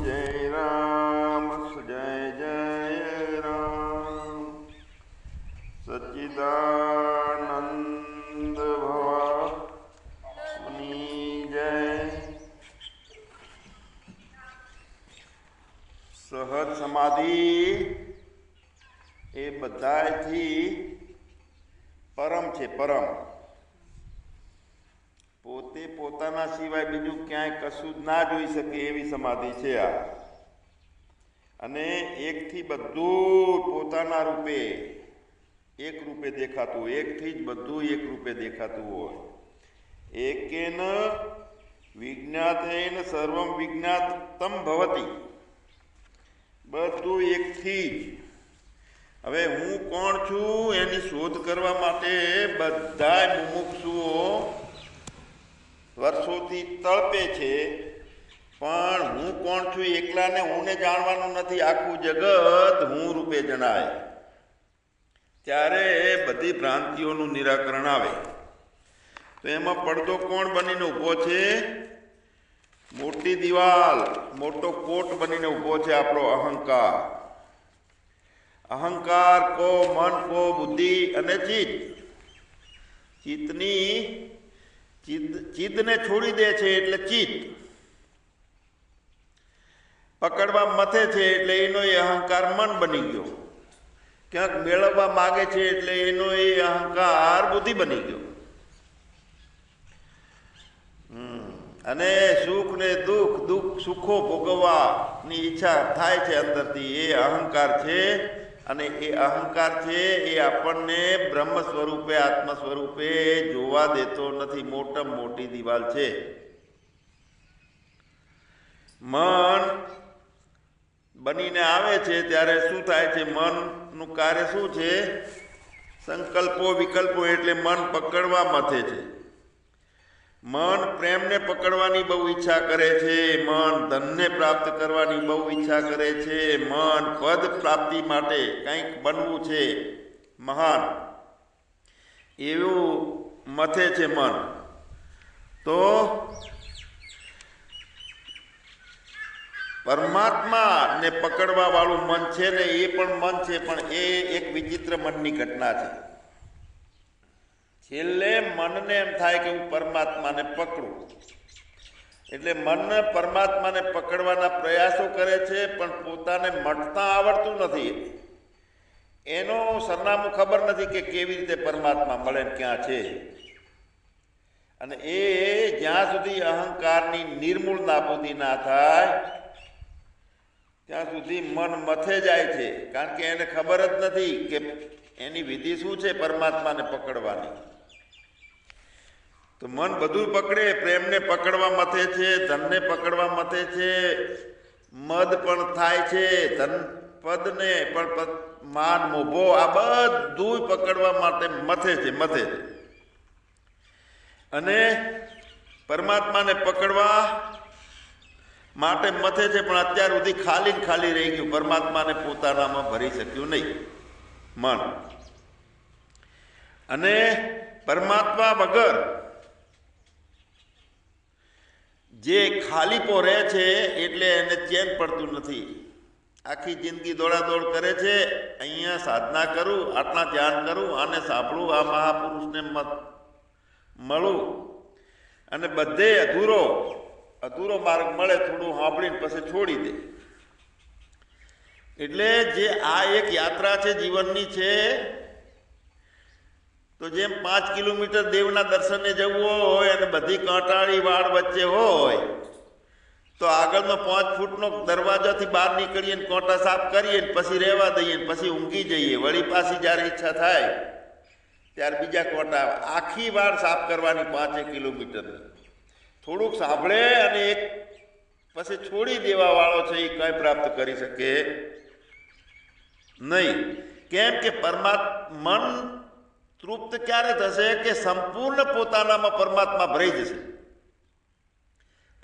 जय राम जय जय राम सच्चिदानंद भवानी जय। सहज समाधि એ બધાથી પરમ છે, પરમ। પોતે પોતાના સિવાય બીજું ક્યાંય કશું જ ના જોઈ શકે એવી સમાધિ છે આ। અને એકથી બધું પોતાના રૂપે એક રૂપે દેખાતું, એકથી જ બધું એક રૂપે દેખાતું હોય। એકેન વિજ્ઞાતેન સર્વમ વિજ્ઞાતમ ભવતિ, બધું એકથી જ। હવે હું કોણ છું એની શોધ કરવા માટે બધા મુમુક્ષુઓ વર્ષોથી તળપે છે, પણ હું કોણ છું એકલાને હુંને જાણવાનું નથી, આખું જગત હું રૂપે જણાય, ત્યારે બધી ભ્રાંતિઓનું નિરાકરણ આવે। તો એમાં પડદો કોણ બનીને ઊભો છે? મોટી દિવાલ, મોટો કોટ બનીને ઊભો છે આપણો અહંકાર। અહંકાર કો મન કો બુદ્ધિ અને ચિત્ત, ચિત્તની ચિત્તને છોડી દે છે એટલે ચિત્ત પકડવા મથે છે એટલે એનો એ અહંકાર મન બની ગયો। ક્યાંક મેળવવા માગે છે એટલે એનો એ અહંકાર બુદ્ધિ બની ગયો। અને સુખ ને દુઃખ, દુઃખ સુખો ભોગવવાની ઈચ્છા થાય છે અંદરથી, એ અહંકાર છે। અને એ અહંકાર છે એ આપણને બ્રહ્મ સ્વરૂપે, આત્મ સ્વરૂપે જોવા દેતો નથી, મોટામાં મોટી દિવાલ છે। મન બનીને આવે છે ત્યારે શું થાય છે? મનનું કાર્ય શું છે? સંકલ્પો વિકલ્પો, એટલે મન પકડવા મથે છે। મન પ્રેમને પકડવાની બહુ ઈચ્છા કરે છે, મન ધનને પ્રાપ્ત કરવાની બહુ ઈચ્છા કરે છે, મન પદ પ્રાપ્તિ માટે કંઈક બનવું છે મહાન, એવું મથે છે મન। તો પરમાત્માને પકડવા વાળું મન છે ને, એ પણ મન છે, પણ એ એક વિચિત્ર મનની ઘટના છે। છેલ્લે મનને એમ થાય કે હું પરમાત્માને પકડું, એટલે મન પરમાત્માને પકડવાના પ્રયાસો કરે છે, પણ પોતાને મટતા આવડતું નથી। એનું સરનામું ખબર નથી કે કેવી રીતે પરમાત્મા મળે ને ક્યાં છે। અને એ જ્યાં સુધી અહંકારની નિર્મૂળ નાબૂદી ના થાય ત્યાં સુધી મન મથે જાય છે, કારણ કે એને ખબર જ નથી કે એની વિધિ શું છે પરમાત્માને પકડવાની। તો મન બધું પકડે, પ્રેમને પકડવા મથે છે, ધનને પકડવા મથે છે, મદ પણ થાય છે, ધન પદને પણ, માન મોભો, આ બધું પકડવા માટે મથે છે, મથે છે। અને પરમાત્માને પકડવા માટે મથે છે, પણ અત્યાર સુધી ખાલી ખાલી રહી ગયું, પરમાત્માને પોતાનામાં ભરી શક્યું નહીં મન। અને પરમાત્મા વગર જે ખાલીપો રહે છે એટલે એને ચેન પડતું નથી। આખી જિંદગી દોડાદોડ કરે છે, અહીંયા સાધના કરું, આટલા ધ્યાન કરું, આને સાંભળું, આ મહાપુરુષને મળું, અને બધે અધૂરો માર્ગ મળે, થોડું સાંભળીને પછી છોડી દે। એટલે જે આ એક યાત્રા છે જીવનની છે, તો જેમ 5 કિલોમીટર દેવના દર્શને જવું હોય અને બધી કાંટાળી વાડ વચ્ચે હોય, તો આગળનો 5 ફૂટનો દરવાજાથી બહાર નીકળીએ ને કાંટા સાફ કરીએ ને પછી રહેવા દઈએ ને પછી ઊંઘી જઈએ, વળી પાછી જ્યારે ઈચ્છા થાય ત્યારે બીજા કાંટા, આખી વાર સાફ કરવાની 5 કિલોમીટરની। થોડુંક સાંભળે અને એક પછી છોડી દેવા વાળો છે એ કંઈ પ્રાપ્ત કરી શકે નહીં। કેમ કે મન તૃપ્ત ક્યારે થશે કે સંપૂર્ણ પોતાનામાં પરમાત્મા ભરાઈ જશે,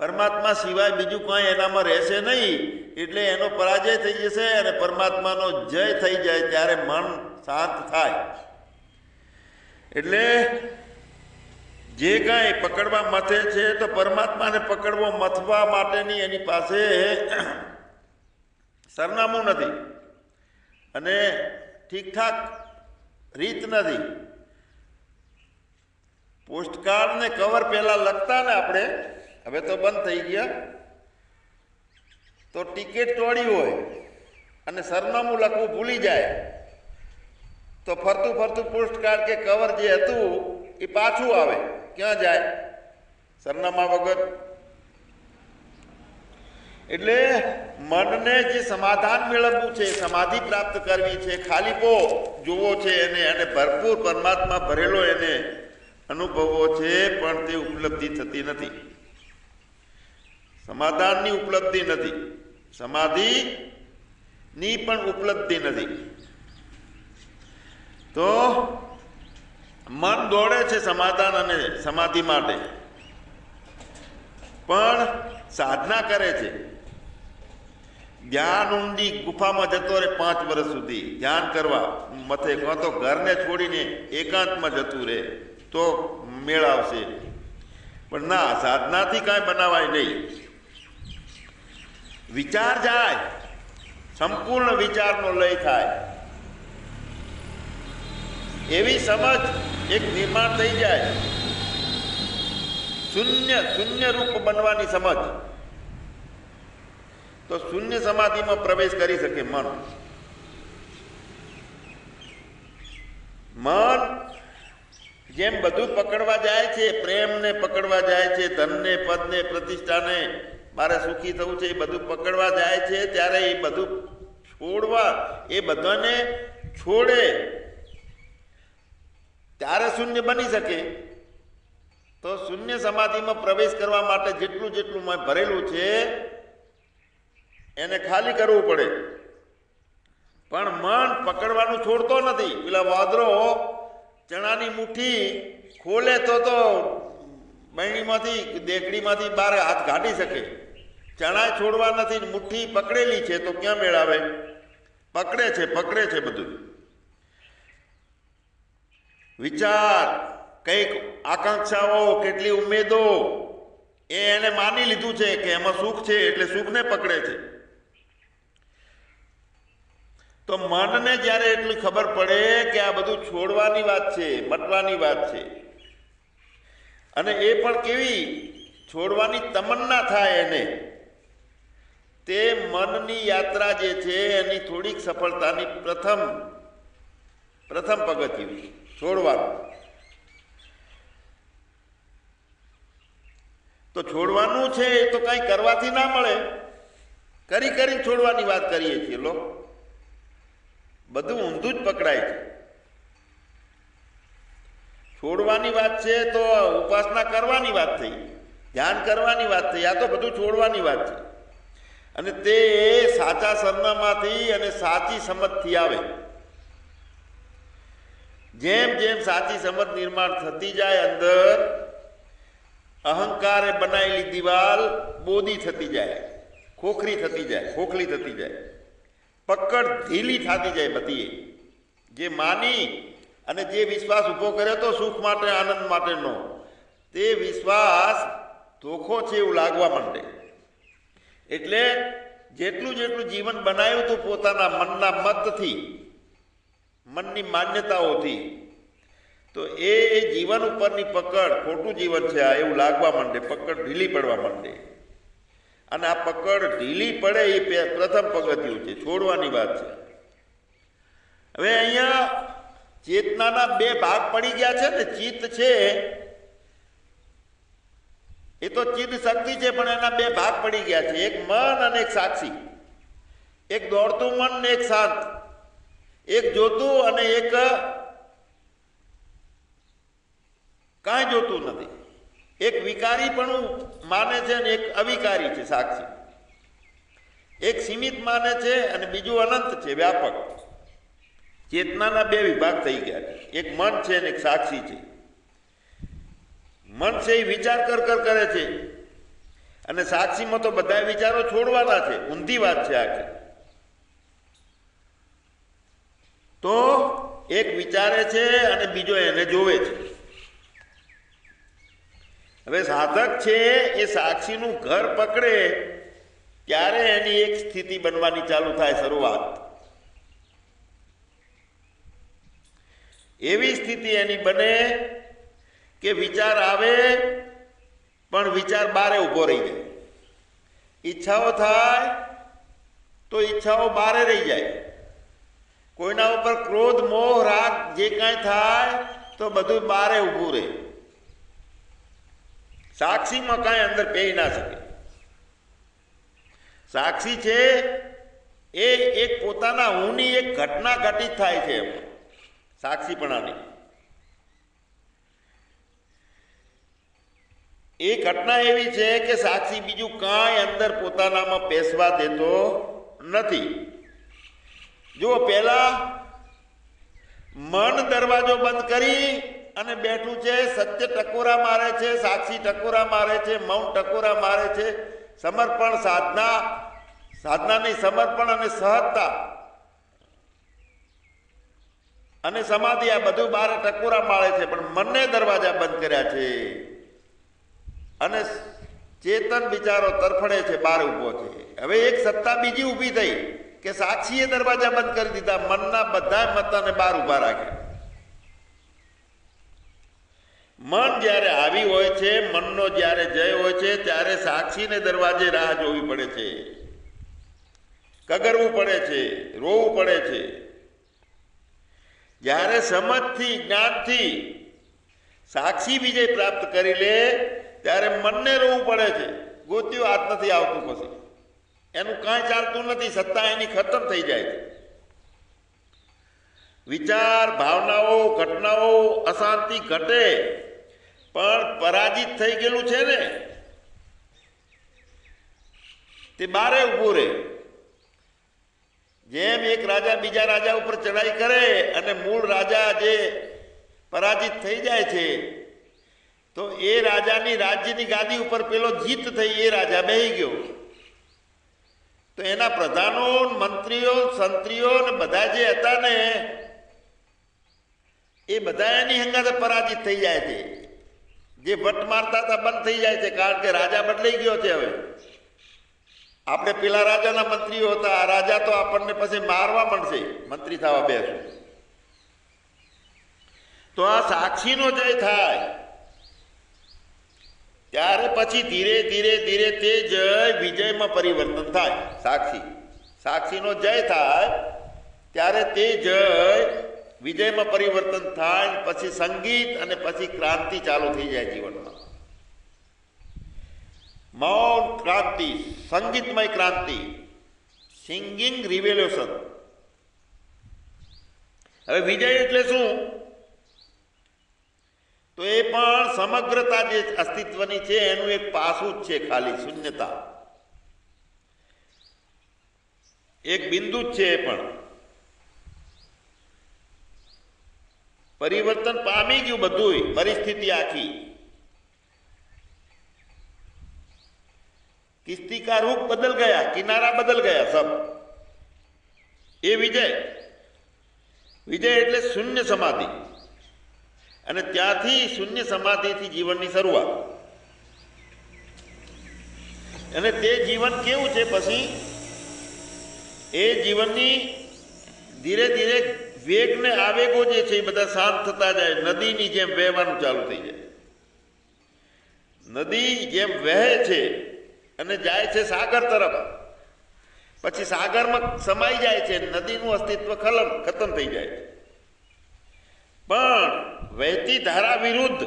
પરમાત્મા સિવાય બીજું કંઈ એનામાં રહેશે નહીં, એટલે એનો પરાજય થઈ જશે અને પરમાત્માનો જય થઈ જાય ત્યારે મન શાંત થાય। એટલે જે કાંઈ પકડવા મથે છે તો પરમાત્માને પકડવો મથવા માટેની એની પાસે સરનામું નથી અને ઠીકઠાક રીત નથી. પોસ્ટકાર્ડ ને કવર પહેલાં લખતા ને આપણે, હવે તો બંધ થઈ ગયા, તો ટિકિટ તોડી હોય અને સરનામું લખવું ભૂલી જાય તો ફરતું ફરતું પોસ્ટકાર્ડ કે કવર જે હતું એ પાછું આવે. ક્યાં જાય? સરનામા વગર. એટલે મનને જે સમાધાન મેળવવું છે, સમાધિ પ્રાપ્ત કરવી છે, ખાલીપો જોવો છે એને, અને ભરપૂર પરમાત્મા ભરેલો એને અનુભવવો છે, પણ તે ઉપલબ્ધિ થતી નથી. સમાધાનની ઉપલબ્ધિ નથી, સમાધિની પણ ઉપલબ્ધિ નથી. તો મન દોડે છે સમાધાન અને સમાધિ માટે, પણ સાધના કરે છે. ધ્યાન ઊંડી ગુફામાં જતો રહે 5 વર્ષ સુધી ધ્યાન કરવા મથે, કાં તો ઘરને છોડીને એકાંતમાં જતું રહે તો મેળ આવશે. પણ ના, સાધનાથી કાંઈ બનાવાય નહીં. વિચાર જાય, સંપૂર્ણ વિચારનો લય થાય, એવી સમજ એક નિર્માણ થઈ જાય. શૂન્ય રૂપ બનવાની સમજ, તો શૂન્ય સમાધિમાં પ્રવેશ કરી શકે મન. મન જેમ બધું પકડવા જાય છે, પ્રેમને પકડવા જાય છે, ધનને, પદને, પ્રતિષ્ઠાને, મારે સુખી થવું છે, એ બધું પકડવા જાય છે, ત્યારે એ બધું છોડવા, એ બધાને છોડે ત્યારે શૂન્ય બની શકે. તો શૂન્ય સમાધિમાં પ્રવેશ કરવા માટે જેટલું જેટલું ભરેલું છે એને ખાલી કરવું પડે. પણ મન પકડવાનું છોડતો નથી. પેલા વાદરો ચણાની મુઠ્ઠી ખોલે તો બહેણીમાંથી, દેકડીમાંથી બહાર હાથ કાઢી શકે. ચણા છોડવા નથી, મુઠ્ઠી પકડેલી છે તો ક્યાં મેળાવે? પકડે છે બધું. વિચાર, કંઈક આકાંક્ષાઓ, કેટલી ઉમેદો, એને માની લીધું છે કે એમાં સુખ છે એટલે સુખને પકડે છે. તો મનને જ્યારે એટલી ખબર પડે કે આ બધું છોડવાની વાત છે, મટવાની વાત છે, અને એ પણ કેવી છોડવાની તમન્ના થાય એને, તે મનની યાત્રા જે છે એની થોડીક સફળતાની પ્રથમ પગથિયું છોડવાનું. તો છોડવાનું છે એ તો કંઈ કરવાથી ના મળે. કરી છોડવાની વાત કરીએ છીએ લોકો, બધું ઊંધું જ પકડાય છે. છોડવાની વાત છે તો ઉપાસના કરવાની વાત થઈ, ધ્યાન કરવાની વાત થઈ. આ તો બધું છોડવાની વાત છે, અને તે સાચા સરનામાંથી અને સાચી સમજથી આવે. જેમ જેમ સાચી સમજ નિર્માણ થતી જાય, અંદર અહંકારે બનાવેલી દિવાલ બોદી થતી જાય, ખોખલી થતી જાય, પકડ ઢીલી થતી જાય બધી. જે માની અને જે વિશ્વાસ ઊભો કર્યો તો સુખ માટે, આનંદ માટેનો, તે વિશ્વાસ ધોખો છે એવું લાગવા માંડે. એટલે જેટલું જીવન બનાવ્યું હતું પોતાના મનના મતથી, મનની માન્યતાઓથી, તો એ જીવન ઉપરની પકડ ખોટું જીવન છે આ એવું લાગવા માંડે, પકડ ઢીલી પડવા માંડે. અને આ પકડ ઢીલી પડે એ પ્રથમ પગથિયું છે, છોડવાની વાત છે. હવે અહીંયા ચેતનાના 2 ભાગ પડી ગયા છે ને. ચિત્ત છે એ તો ચિત્ત શક્તિ છે, પણ એના 2 ભાગ પડી ગયા છે, એક મન અને એક સાક્ષી. એક દોડતું મન ને એક શાંત, એક જોતું અને એક કાંઈ જોતું નથી. એક વિકારી પણ માને છે અને એક અવિકારી છે સાક્ષી. એક સીમિત માને છે અને બીજું અનંત છે, વ્યાપક. ચેતનાના 2 વિભાગ થઈ ગયા છે, એક મન છે અને એક સાક્ષી છે. મન છે એ વિચાર કરે છે, અને સાક્ષીમાં તો બધા વિચારો છોડવાના છે. ઊંધી વાત છે આખી. તો એક વિચારે છે અને બીજો એને જોવે છે. હવે સાધક છે એ સાક્ષીનું ઘર પકડે ત્યારે એની એક સ્થિતિ બનવાની ચાલુ થાય શરૂઆત. એવી સ્થિતિ એની બને કે વિચાર આવે પણ વિચાર બારે ઊભો રહી જાય. ઈચ્છાઓ થાય તો ઈચ્છાઓ બારે રહી જાય. કોઈના ઉપર ક્રોધ મોહ રાગ જે કાંઈ થાય તો બધું બારે ઊભું રહે. સાક્ષીમાં કાંઈ અંદર પેઈ ના શકે. સાક્ષી છે એ એક પોતાના હુંની એક ઘટના ઘટિત થાય છે એમાં સાક્ષીપણાની. એ ઘટના એવી છે કે સાક્ષી બીજું કાંઈ અંદર પોતાનામાં પેસવા દેતો નથી. જો પહેલા મન દરવાજો બંધ કરી અને બેઠું છે, સત્ય ટકોરા મારે છે, સાક્ષી ટકોરા મારે છે, મૌન ટકોરા મારે છે. સમર્પણ સાધનાની સમર્પણ અને સહજતા અને સમાધિ આ બધું બાર ટકોરા મારે છે, પણ મનને દરવાજા બંધ કર્યા છે અને ચેતન બિચારો તરફડે છે, બાર ઊભો છે. હવે એક સત્તા બીજી ઊભી થઈ કે સાક્ષીએ દરવાજા બંધ કરી દીધા, મનના બધા મતને બાર ઊભા રાખ્યા. મન જ્યારે આવી હોય છે, મનનો જ્યારે જય હોય છે, ત્યારે સાક્ષીને દરવાજે રાહ જોવી પડે છે, કગરવું પડે છે, રોવું પડે છે. જ્યારે સમજથી જ્ઞાનથી સાક્ષી વિજય પ્રાપ્ત કરી લે ત્યારે મનને રોવું પડે છે. ગોત્યું હાથ નથી આવતું, પછી એનું કાંઈ ચાલતું નથી, સત્તા એની ખતમ થઈ જાય છે. વિચાર ભાવનાઓ ઘટનાઓ અશાંતિ ઘટે પણ પરાજિત થઈ ગયેલું છે ને તે બારે ઊભું રહે. જેમ એક રાજા બીજા રાજા ઉપર ચડાઈ કરે અને મૂળ રાજા જે પરાજિત થઈ જાય છે તો એ રાજાની રાજ્યની ગાદી ઉપર પેલો જીત થઈ એ રાજા બેહી ગયો, તો એના પ્રધાનો મંત્રીઓ સંત્રીઓ ને બધા જે હતા ને એ બધા એની હંગાતે પરાજિત થઈ જાય છે. જે વટ મારતા હતા બંધ થઈ જાય છે, કારણ કે રાજા બદલાઈ ગયો છે. હવે આપણે પેલા રાજાના મંત્રીઓ હતા, આ રાજા તો આપણને પછી મારવા માંડશે મંત્રી થવા બેસો. તો આ સાક્ષીનો જય થાય ત્યારે પછી ધીરે ધીરે ધીરે તે જય વિજયમાં પરિવર્તન થાય. સાક્ષીનો જય થાય ત્યારે તે જય વિજયમાં પરિવર્તન થાય. પછી સંગીત અને પછી ક્રાંતિ ચાલુ થઈ જાય જીવનમાં. મૌન ક્રાંતિ, સંગીતમય ક્રાંતિ, સિંગિંગ રિવોલ્યુશન. હવે વિજય એટલે શું? તો એ પણ સમગ્રતા જે અસ્તિત્વની છે એનું એક પાસું જ છે, ખાલી શૂન્યતા, એક બિંદુ જ છે. એ પણ પરિવર્તન પામી ગયું બધું, પરિસ્થિતિ આખી. किस्ती का रूप बदल गया, किनारा बदल गया सब. ये विजय એટલે શૂન્ય સમાધિ. અને ત્યાંથી શૂન્ય સમાધિથી જીવનની શરૂઆત. અને તે જીવન કેવું છે પછી? એ જીવનની ધીરે ધીરે વેગ ને આવેગો જે છે એ બધા શાંત થતા જાય, નદીની જેમ વહેવાનું ચાલુ થઈ જાય. નદી જેમ વહે છે અને જાય છે સાગર તરફ, પછી સાગરમાં સમાઈ જાય છે, નદીનું અસ્તિત્વ ખતમ થઈ જાય છે. પણ વહેતી ધારા વિરુદ્ધ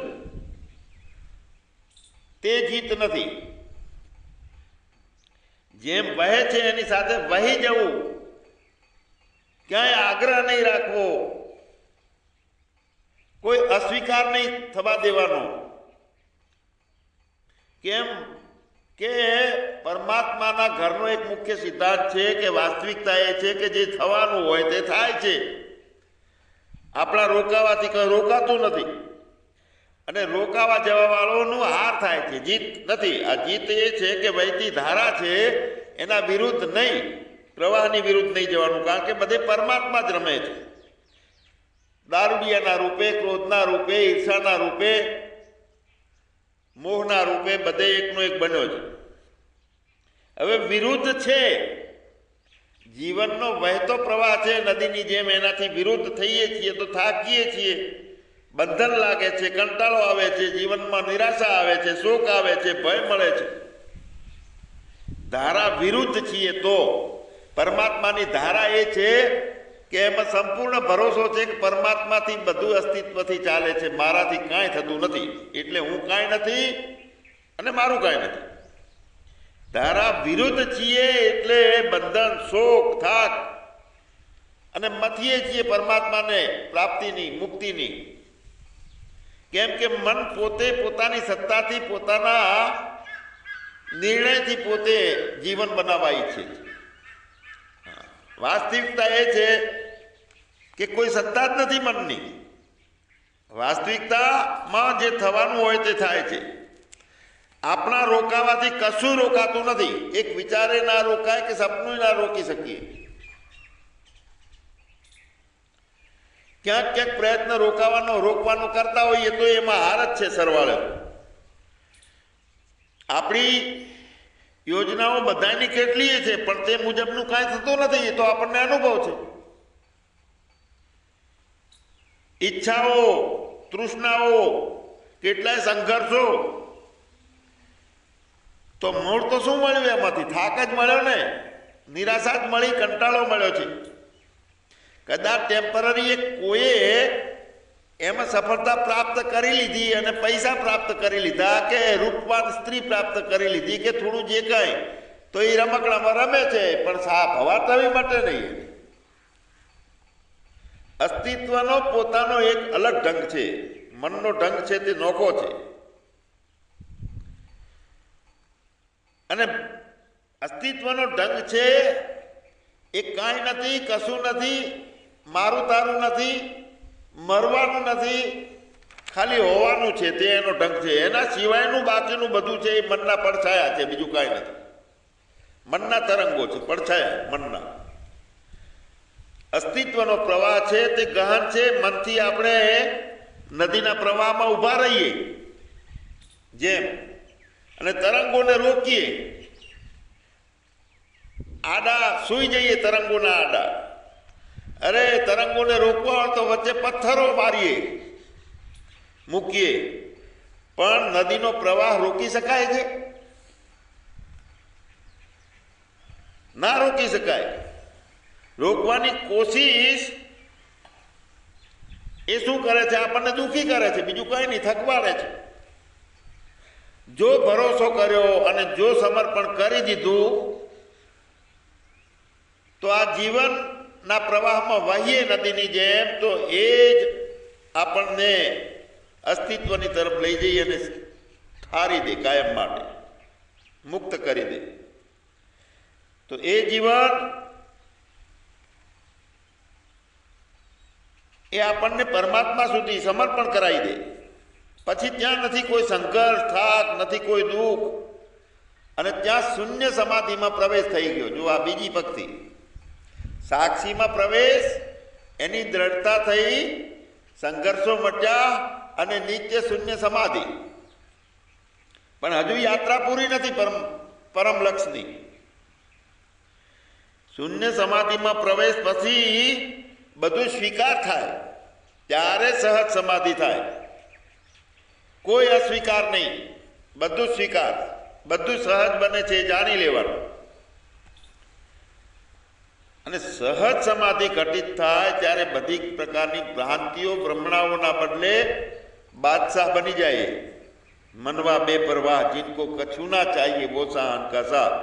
તે જીત નથી. જેમ વહે છે એની સાથે વહી જવું, ક્યાંય આગ્રહ નહીં રાખવો, કોઈ અસ્વીકાર નહીં થવા દેવાનો. કેમ કે પરમાત્માના ઘરનો એક મુખ્ય સિદ્ધાંત છે કે વાસ્તવિકતા એ છે કે જે થવાનું હોય તે થાય છે. આપણા રોકાવાથી કંઈ રોકાતું નથી, અને રોકાવા જવા વાળોનું હાર થાય છે, જીત નથી. આ જીત એ છે કે વહેતી ધારા છે એના વિરુદ્ધ નહીં, પ્રવાહની વિરુદ્ધ નહીં જવાનું, કારણ કે બધે પરમાત્મા જ રમે છે. દારૂડિયાના રૂપે, ક્રોધના રૂપે, ઈર્ષાના રૂપે, મોહના રૂપે બધે એકનો એક બન્યો છે. હવે વિરુદ્ધ છે, જીવનનો વહેતો પ્રવાહ છે નદીની જેમ, એનાથી વિરુદ્ધ થઈએ છીએ તો થાકીએ છીએ, બંધન લાગે છે, કંટાળો આવે છે, જીવનમાં નિરાશા આવે છે, શોક આવે છે, ભય મળે છે. ધારા વિરુદ્ધ છીએ તો પરમાત્માની ધારા એ છે કે એમાં સંપૂર્ણ ભરોસો છે કે પરમાત્માથી બધું અસ્તિત્વથી ચાલે છે, મારાથી કાંઈ થતું નથી, એટલે હું કાંઈ નથી અને મારું કાંઈ નથી. ધારા વિરુદ્ધ છીએ એટલે બંધન, શોક, થાક અને મથીએ છીએ પરમાત્માને પ્રાપ્તિની, મુક્તિની. કેમ કે મન પોતે પોતાની સત્તાથી, પોતાના નિર્ણયથી પોતે જીવન બનાવવા ઈચ્છે છે. વાસ્તવિકતા એ છે કે કોઈ સત્તા જ નથી મનની. વાસ્તવિકતામાં જે થવાનું હોય તે થાય છે. આપણા રોકાવાથી કશું રોકાતું નથી. એક વિચારે ના રોકાય કે સપનું ના રોકી શકીએ. ક્યાંક ક્યાંક પ્રયત્ન રોકવાનો કરતા હોઈએ તો એમાં હાર જ છે સરવાળે. આપણી યોજનાઓ બધાની કેટલીય છે પણ તે મુજબનું કાંઈ થતું નથી, એ તો આપણને અનુભવ છે. ઈચ્છાઓ, તૃષ્ણાઓ, કેટલાય સંઘર્ષો, તો મૂળ તો શું મળ્યું એમાંથી? થાક જ મળ્યો ને, નિરાશા જ મળી, કંટાળો મળ્યો છે. કદાચ ટેમ્પરરી કોઈએ એમાં સફળતા પ્રાપ્ત કરી લીધી અને પૈસા પ્રાપ્ત કરી લીધા કે રૂપવાન સ્ત્રી પ્રાપ્ત કરી લીધી કે થોડું જે કાંઈ, તો એ રમકડામાં રમે છે પણ હવા તવી માટે નહીં. અસ્તિત્વનો પોતાનો એક અલગ ઢંગ છે. મનનો ઢંગ છે તે નોખો છે. અને અસ્તિત્વનો ઢંગ છે એ કાંઈ નથી, કશું નથી, મારું તારું નથી, મરવાનું નથી, ખાલી હોવાનું છે, તે એનો ઢંગ છે. એના સિવાયનું બાકીનું બધું છે એ મનના પડછાયા છે, બીજું કાંઈ નથી. મનના તરંગો છે, પડછાયા મનના. અસ્તિત્વનો પ્રવાહ છે તે ગહન છે. મનથી આપણે નદીના પ્રવાહમાં ઊભા રહીએ જેમ, અને તરંગોને રોકીએ, આડા સૂઈ જઈએ તરંગોના આડા. અરે તરંગોને રોકવા હોય તો વચ્ચે પથ્થરો મારીએ, મૂકીએ, પણ નદીનો પ્રવાહ રોકી શકાય છે? ના રોકી શકાય. રોકવાની કોશિશ એ શું કરે છે? આપણને દુઃખી કરે છે, બીજું કંઈ નહીં, થકવાડે છે. જો ભરોસો કર્યો અને જો સમર્પણ કરી દીધું તો આ જીવનના પ્રવાહમાં વહીએ નદીની જેમ, તો એ જ આપણને અસ્તિત્વની તરફ લઈ જઈ અને ઠારી દે, કાયમ માટે મુક્ત કરી દે. તો એ જીવન એ આપણને પરમાત્મા સુધી સમર્પણ કરાવી દે. પછી ત્યાં નથી કોઈ સંઘર્ષ, થાક, નથી કોઈ દુઃખ, અને ત્યાં શૂન્ય સમાધિમાં પ્રવેશ થઈ ગયો. જો આ બીજી પંક્તિ, સાક્ષીમાં પ્રવેશ, એની દ્રઢતા થઈ, સંઘર્ષો મટ્યા અને નિત્ય શૂન્ય સમાધિ. પણ હજુ યાત્રા પૂરી નથી પરમ લક્ષ્યની. શૂન્ય સમાધિમાં પ્રવેશ પછી બધું સ્વીકાર થાય, ત્યારે સહજ સમાધિ થાય. કોઈ અસ્વીકાર નહીં, બધું સ્વીકાર, બધું સહજ બને છે જાણી લેવાનું. અને સહજ સમાધિ ઘટિત થાય ત્યારે બધી પ્રકારની ભ્રાંતિઓ, ભ્રમણાઓના બદલે બાદશાહ બની જાય. મનવા બેપરવાહ, જીनको કછું ના ચાહીએ વો શાન કા સાથ.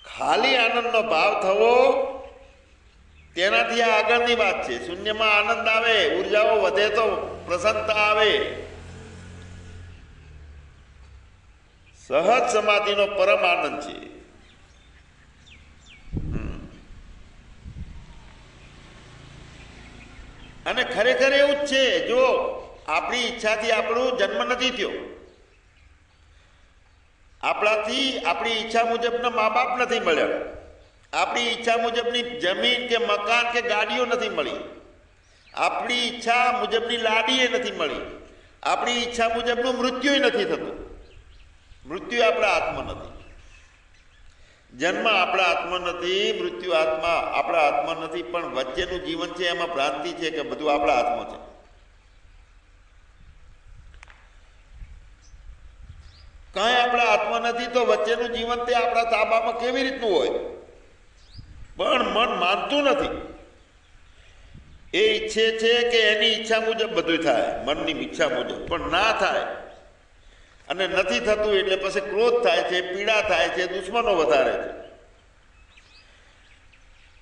ખાલી આનંદનો ભાવ થવો, તેનાથી આ આગળની વાત છે. શૂન્યમાં આનંદ આવે, ઉર્જાઓ વધે તો પ્રસન્નતા આવે. સહજ સમાધિનો પરમ આનંદ છે. અને ખરેખર એવું જ છે. જો આપણી ઈચ્છાથી આપણો જન્મ નથી થયો, આપણી ઈચ્છા મુજબના મા બાપ નથી મળ્યા, આપણી ઈચ્છા મુજબની જમીન કે મકાન કે ગાડીઓ નથી મળી, આપણી ઈચ્છા મુજબની લાડીએ નથી મળી, આપણી ઈચ્છા મુજબનું મૃત્યુ નથી થતું. મૃત્યુ આપણા હાથમાં નથી. જન્મ આપણા હાથમાં નથી, મૃત્યુ આપણા હાથમાં નથી. પણ વચ્ચેનું જીવન છે એમાં ભ્રાંતિ છે કે બધું આપણા હાથમાં છે. કાંઈ આપણા હાથમાં નથી તો વચ્ચેનું જીવન તે આપણા તાબામાં કેવી રીતનું હોય? પણ મન માનતું નથી. એ ઈચ્છે છે કે એની ઈચ્છા મુજબ બધું થાય, મનની ઈચ્છા મુજબ, પણ ના થાય. અને નથી થતું એટલે પછી ક્રોધ થાય છે, પીડા થાય છે, દુશ્મનો વધારે છે.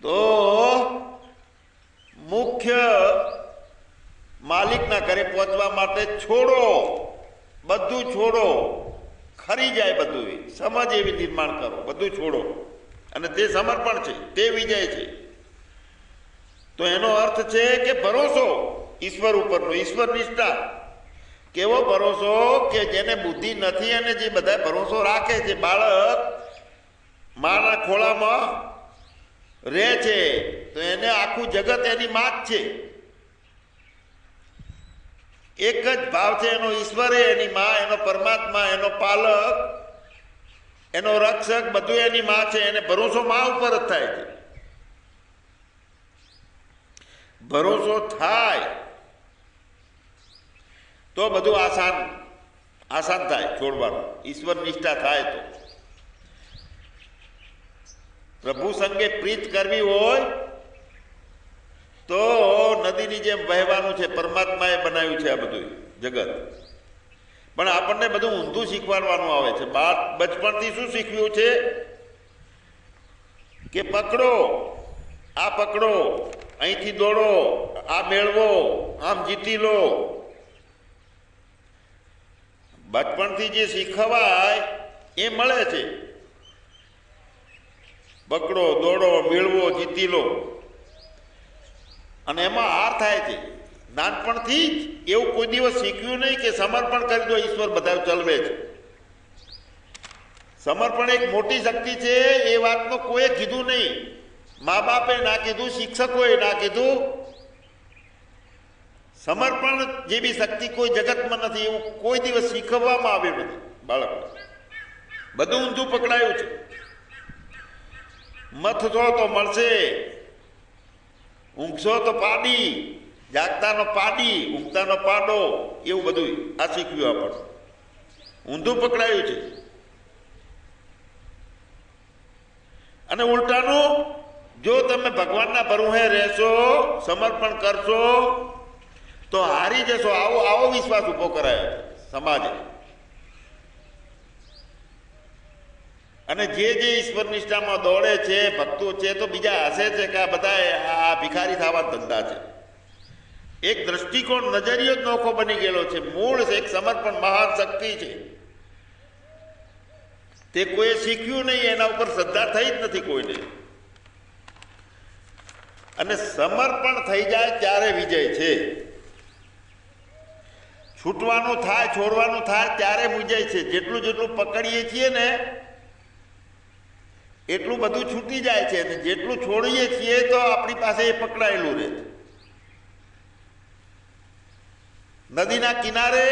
તો મુખ્ય માલિકના ઘરે પહોંચવા માટે છોડો, બધું છોડો, ખરી જાય બધું, સમજ એવી નિર્માણ કરો, બધું છોડો. અને તે સમર્પણ છે, તે વિજય છે. તો એનો અર્થ છે કે ભરોસો ઈશ્વર ઉપરનો, ઈશ્વર નિષ્ઠા. કેવો ભરોસો કે જેને બુદ્ધિ નથી અને જે બધા ભરોસો રાખે છે. બાળક માના ખોળામાં રહે છે તો એને આખું જગત એની માં જ છે. એક જ ભાવ છે એનો, ઈશ્વર એની માં, એનો પરમાત્મા, એનો પાલક, એનો રક્ષક, બધું એની માં છે. એને ભરોસો માં ઉપર જ થાય છે. ભરોસો થાય તો બધું આસાન થાય છોડવાનું. ઈશ્વર નિષ્ઠા થાય તો. પ્રભુ સંગે પ્રીત કરવી હોય તો નદીની જેમ વહેવાનું છે. પરમાત્માએ બનાવ્યું છે આ બધું જગત. પણ આપણને બધું ઊંધું શીખવાડવાનું આવે છે. બચપણથી શું શીખવ્યું છે કે પકડો, આ પકડો, અહીંથી દોડો, આ મેળવો, આમ જીતી લો. બચપણથી જે શીખવાય એ મળે છે. પકડો, દોડો, મેળવો, જીતી લો. અને એમાં હાર થાય છે. નાનપણથી જ એવું કોઈ દિવસ શીખ્યું નહીં કે સમર્પણ કરી દો, ઈશ્વર બધા ચલવે છે. સમર્પણ એક મોટી શક્તિ છે. એ વાતનું કોઈએ કીધું નહીં. મા બાપે ના કીધું, શિક્ષકોએ ના કીધું. સમર્પણ જેવી શક્તિ કોઈ જગતમાં નથી. એવું કોઈ દિવસ શીખવવામાં આવ્યું નથી બાળકને. બધું ઊંધું પકડાયું છે. મથશો તો મળશે, ઊંઘશો તો પાડી, જાગતાનો પાડી, ઊંઘતાનો પાડો, એવું બધું આ શીખવ્યું આપણને. ઊંધું પકડાયું છે. અને ઉલટાનું, જો તમે ભગવાનના ભરોસે રહેશો, સમર્પણ કરશો તો હારી જશો. આવો વિશ્વાસ ઉભો કરાયો સમાજે. અને જે ઈશ્વર નિષ્ઠામાં દોડે છે, ભક્તો છે, તો બીજા હસે છે કે આ બધા આ ભિખારી થવા ધંધા છે. એક દ્રષ્ટિકોણ, નજરિયો જ નોખો બની ગયેલો છે. મૂળ એક સમર્પણ મહાન શક્તિ છે. તે કોઈ શીખ્યું નહીં, એના ઉપર શ્રદ્ધા થઈ જ નથી કોઈને. અને સમર્પણ થઈ જાય ત્યારે વિજય છે. છૂટવાનું થાય, છોડવાનું થાય ત્યારે વિજય છે. જેટલું પકડીએ છીએ ને એટલું બધું છૂટી જાય છે. અને જેટલું છોડીએ છીએ તો આપણી પાસે એ પકડાયેલું રહે છે. નદીના કિનારે,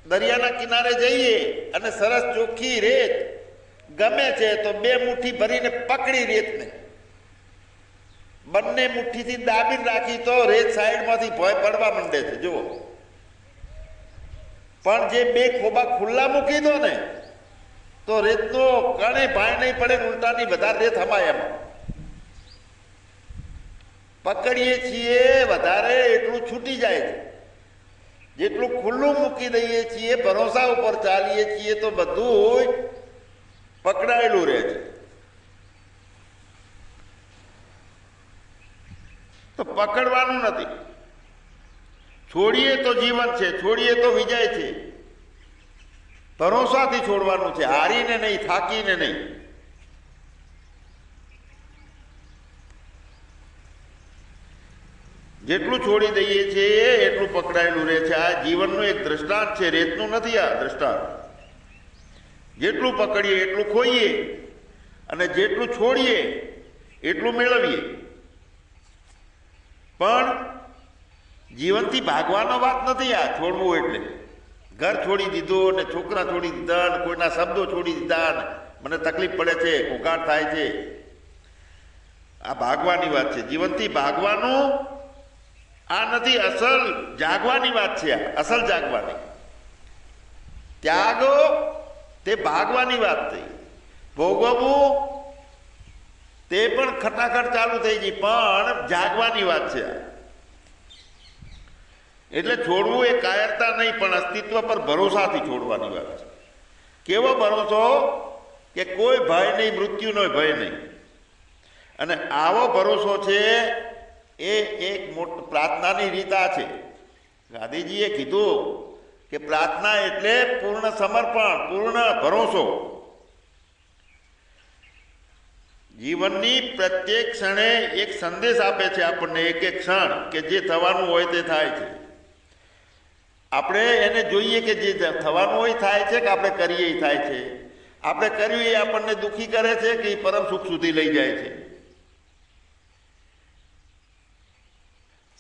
દરિયાના કિનારે જઈએ અને સરસ ચોખ્ખી રેત ગમે છે તો બે મુઠ્ઠી ભરીને પકડી રેતને, બંને મુઠ્ઠીથી દાબી રાખી તો રેત સાઈડમાંથી ભોય પડવા માંડે છે. જુઓ. પણ જે બે ખોબા ખુલ્લા મૂકી દો ને તો રેતનો કણે ભાઈ નહીં પડે. ઉલટાની વધારે રેત હમાય એમાં. પકડીએ છીએ વધારે એટલું છૂટી જાય છે. જેટલું ખુલ્લું મૂકી દઈએ છીએ, ભરોસા ઉપર ચાલીએ છીએ તો બધું પકડાયેલું રહે છે. તો પકડવાનું નથી. છોડીએ તો જીવન છે, છોડીએ તો વિજય છે. ભરોસાથી છોડવાનું છે, હારીને નહીં, થાકીને નહીં. જેટલું છોડી દઈએ છીએ એટલું પકડાયેલું રહે છે. આ જીવનનું એક દ્રષ્ટાંત છે, રેતનું નથી આ દ્રષ્ટાંત. જેટલું પકડીએ એટલું ખોઈએ અને જેટલું છોડીએ એટલું મેળવીએ. પણ જીવનથી ભાગવાનો વાત નથી આ છોડવું એટલે. ઘર છોડી દીધું ને છોકરા છોડી દીધા ને કોઈના શબ્દો છોડી દીધા ને મને તકલીફ પડે છે, ઘોઘાટ થાય છે. આ ભાગવાની વાત છે. જીવનથી ભાગવાનું આ નથી, અસલ જાગવાની વાત છે. આ અસલ જાગવાની. ત્યાગો તે ભાગવાની વાત થઈ. ભોગવવું તે પણ ખટાખટ ચાલુ થઈ ગઈ, પણ જાગવાની વાત છે. એટલે છોડવું એ કાયરતા નહીં, પણ અસ્તિત્વ પર ભરોસાથી છોડવાની વાત છે. કેવો ભરોસો? કે કોઈ ભય નહીં, મૃત્યુનો ભય નહીં. અને આવો ભરોસો છે એ એક મોટી પ્રાર્થનાની રીત આ છે. ગાંધીજીએ કીધું કે પ્રાર્થના એટલે પૂર્ણ સમર્પણ, પૂર્ણ ભરોસો. જીવનની પ્રત્યેક ક્ષણે એક સંદેશ આપે છે આપણને, એક એક ક્ષણ કે જે થવાનું હોય તે થાય છે. આપણે એને જોઈએ કે જે થવાનું હોય થાય છે, કે આપણે કરીએ એ થાય છે. આપણે કર્યું એ આપણને દુઃખી કરે છે કે એ પરમ સુખ સુધી લઈ જાય છે.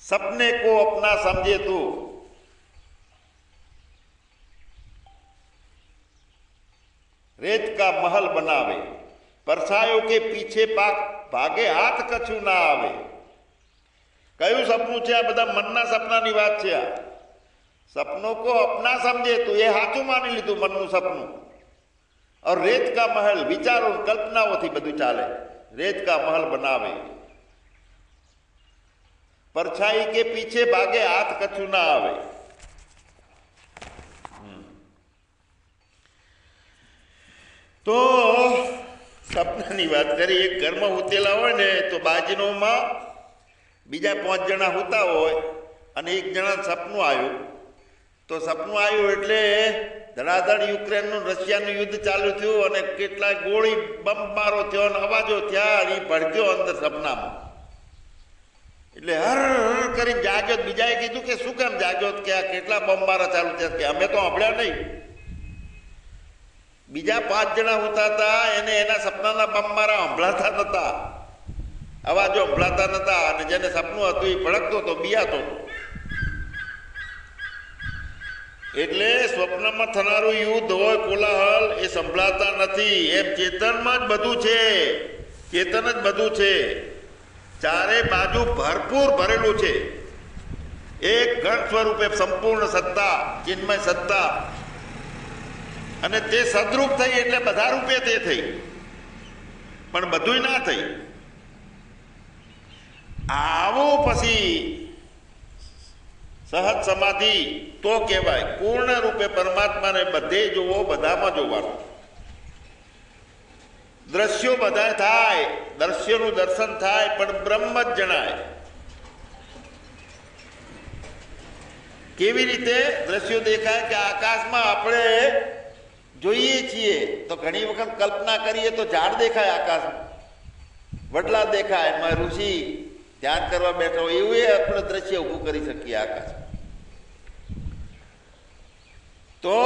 सपने को अपना समझे तो रेत का महल बनावे, परछायों के पीछे भागे हाथ कछु ना आवे. કયું સપનું છે? આ બધા મનના સપનાની વાત છે. આ સપનોं को अपना समझे तो એ સાચું માની લીધું, મનનું સપનું. और रेत का महल, विचारो कल्पनाओથી બધું ચાલે. रेत का महल बनावे, परछाई के पीछे भागे हाथ कछु ना आवे. तो સપનાની વાત કરી. એક ઘરમાં ઉતેલા હોય ને તો બાજનોમાં બીજા 5 જણા હોતા હોય અને એક જણા સપનું આવ્યું. તો સપનું આવ્યું એટલે ધડાધડ યુક્રેનનું રશિયાનું યુદ્ધ ચાલુ થયું અને કેટલાય ગોળી બંબારો થયો અને અવાજો થયા અને એ ભડક્યો અંદર સપનામાં. એટલે હર કરીને જાગ્યો. બીજાએ કીધું કે શું કેમ જાગ્યો? કે આ કેટલા બંબારા ચાલુ થયા? કે અમે તો સાંભળ્યા નહીં. બીજા 5 જણા હોતા હતા, એને એના સપનાના બંબારા સંભળાતા નહોતા, અવાજો સંભળાતા નહોતા. અને જેને સપનું હતું એ ભડકતો હતો, બિયાતો હતો. એટલે સ્વપ્નમાં થનારું યુદ્ધ હોય, કોલાહલ, એ સંભળાતા નથી. એમ ચેતનમાં જ બધું છે. ચેતન જ બધું છે. ચારે બાજુ ભરપૂર ભરેલું છે. એક ઘણ સ્વરૂપે સંપૂર્ણ સત્તા, ચિન્મય સત્તા. અને તે સદરૂપ થઈ એટલે બધા રૂપે તે થઈ, પણ બધુંય ના થઈ. આવો પછી સહજ સમાધિ તો કહેવાય. પૂર્ણ રૂપે પરમાત્માને બધે જોવો, બધામાં જોવાનું. દ્રશ્યો બધા થાય, દ્રશ્યનું દર્શન થાય, પણ બ્રહ્મ જ જણાય. કેવી રીતે દ્રશ્યો દેખાય? કે આકાશમાં આપણે જોઈએ છીએ તો ઘણી વખત કલ્પના કરીએ તો ઝાડ દેખાય, આકાશમાં વડલા દેખાય, એમાં ઋષિ ધ્યાન કરવા બેઠો હોય એવું એ આપણે દ્રશ્ય ઊભું કરી શકીએ આકાશ. તો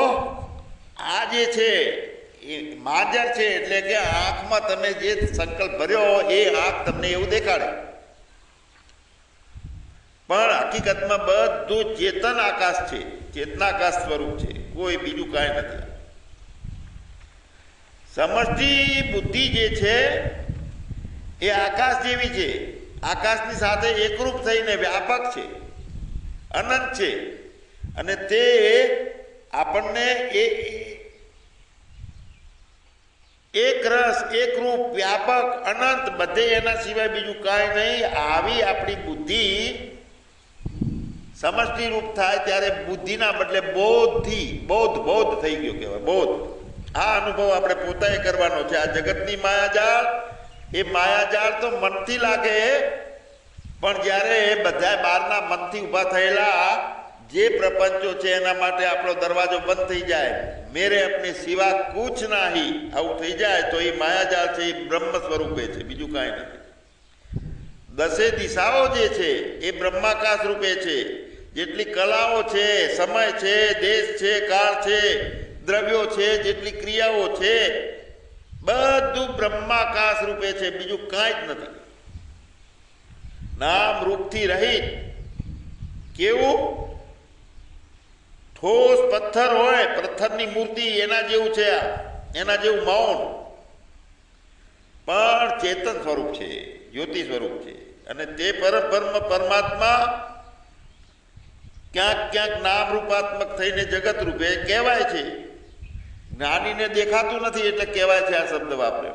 આ જે છે એ માજર છે. એટલે કે આંખમાં તમે જે સંકલ્પ ભર્યો એ આંખ તમને એવું દેખાડે, પણ હકીકતમાં બધું ચેતન આકાશ છે, ચેતનાકાશ સ્વરૂપ છે, કોઈ બીજું કાંઈ નથી. સમષ્ટિ બુદ્ધિ જે છે એ આકાશ જેવી છે. આકાશની સાથે એકરૂપ થઈને વ્યાપક છે, અનંત છે. અને તે આપણને એક રસ, એક રૂપ, વ્યાપક, અનંત, બધે એના સિવાય બીજું કાંઈ નહીં. આવી આપણી બુદ્ધિ સમષ્ટિ રૂપ થાય ત્યારે બુદ્ધિના બદલે બોધ થઈ ગયો કહેવાય. બોધ. આ અનુભવ આપણે પોતાએ કરવાનો છે. આ જગતની માયાજાળ, એ માયાજાળ તો મનથી લાગે, પણ જ્યારે બધા બહારના મનથી ઊભા થયેલા જે પ્રપંચો છે એના માટે આપણો દરવાજો બંધ થઈ જાય, મેરે અપને સિવા કુછ નાહી, આવું થઈ જાય તો એ માયાજાળ છે, એ બ્રહ્મ સ્વરૂપે છે, બીજું કાંઈ નથી. 10 દિશાઓ જે છે એ બ્રહ્માકાશ રૂપે છે. જેટલી કલાઓ છે, સમય છે, દેશ છે, કાળ છે, દ્રવ્યો છે, જેટલી ક્રિયાઓ છે, બધું બ્રહ્માકાશ રૂપે છે, બીજું કાંઈ જ નથી. નામ રૂપથી રહિત. કેવું? ઠોસ પથ્થર હોય, પથ્થરની મૂર્તિ એના જેવું છે, એના જેવું મૌન, પણ ચેતન સ્વરૂપ છે, જ્યોતિ સ્વરૂપ છે. અને તે પરબ્રહ્મ પરમાત્મા ક્યાંક ક્યાંક નામ રૂપાત્મક થઈને જગત રૂપે કહેવાય છે. જ્ઞાનીને દેખાતું નથી એટલે કહેવાય છે આ શબ્દ વાપર્યો.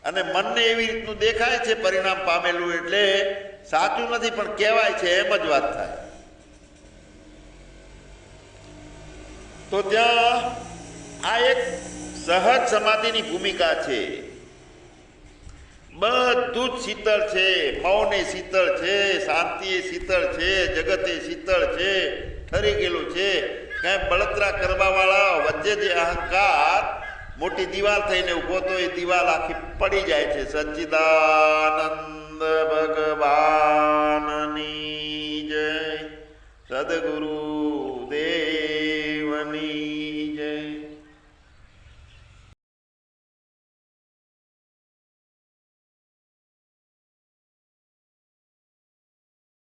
અને મનને એવી રીતનું દેખાય છે પરિણામ પામેલું એટલે સાચું નથી પણ કહેવાય છે એમ જ વાત થાય. તો ત્યાં આ એક સહજ સમાધિની ભૂમિકા છે. બધું જ શીતળ છે, મૌન એ શીતળ છે, શાંતિ એ શીતળ છે, જગત એ શીતળ છે, ઠરી ગયેલું છે. કાંઈ બળતરા કરવા વાળા વચ્ચે જે અહંકાર મોટી દિવાલ થઈને ઊભો તો એ દિવાલ આખી પડી જાય છે. સચ્ચિદાનંદ ભગવાનની જય. સદગુરુ